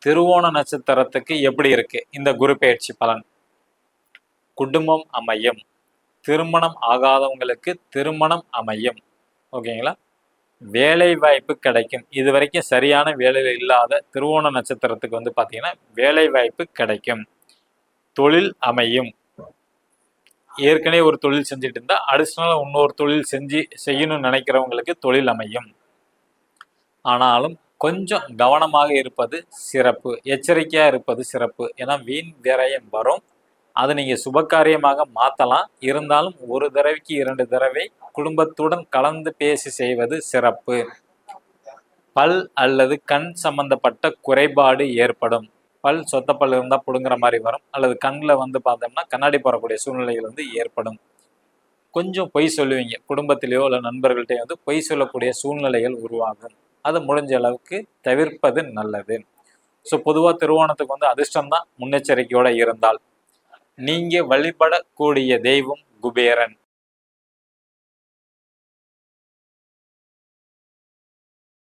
திருவோண நட்சத்திரத்துக்கு எப்படி இருக்கு இந்த குரு பயிற்சி பலன்? குடும்பம் அமையும், திருமணம் ஆகாதவங்களுக்கு திருமணம் அமையும், ஓகேங்களா? வேலை வாய்ப்பு கிடைக்கும். இது வரைக்கும் சரியான வேலையில் இல்லாத திருவோண நட்சத்திரத்துக்கு வந்து பார்த்தீங்கன்னா வேலை வாய்ப்பு கிடைக்கும். தொழில் அமையும். ஏற்கனவே ஒரு தொழில் செஞ்சுட்டு இருந்தா அடிஷனலாக இன்னொரு தொழில் செய்யணும்னு நினைக்கிறவங்களுக்கு தொழில் அமையும். ஆனாலும் கொஞ்சம் கவனமாக இருப்பது சிறப்பு, எச்சரிக்கையாக இருப்பது சிறப்பு. ஏன்னா வீண் விரயம் வரும். அதை நீங்கள் சுபகாரியமாக மாற்றலாம். இருந்தாலும் ஒரு தடவைக்கு 2 தடவை குடும்பத்துடன் கலந்து பேசி செய்வது சிறப்பு. பல் அல்லது கண் சம்பந்தப்பட்ட குறைபாடு ஏற்படும். பல் சொத்தப்பல் இருந்தால் பிடுங்குற மாதிரி வரும், அல்லது கண்ணில் வந்து பார்த்தோம்னா கண்ணாடி போடக்கூடிய சூழ்நிலைகள் வந்து ஏற்படும். கொஞ்சம் பொய் சொல்லுவீங்க, குடும்பத்திலேயோ இல்லை நண்பர்கள்ட்டையோ வந்து பொய் சொல்லக்கூடிய சூழ்நிலைகள் உருவாகும். அதை முடிஞ்ச அளவுக்கு தவிர்ப்பது நல்லது. ஸோ பொதுவாக திருவோணத்துக்கு வந்து அதிர்ஷ்டம் தான் முன்னெச்சரிக்கையோடு இருந்தால். நீங்கள் வழிபடக்கூடிய தெய்வம் குபேரன்.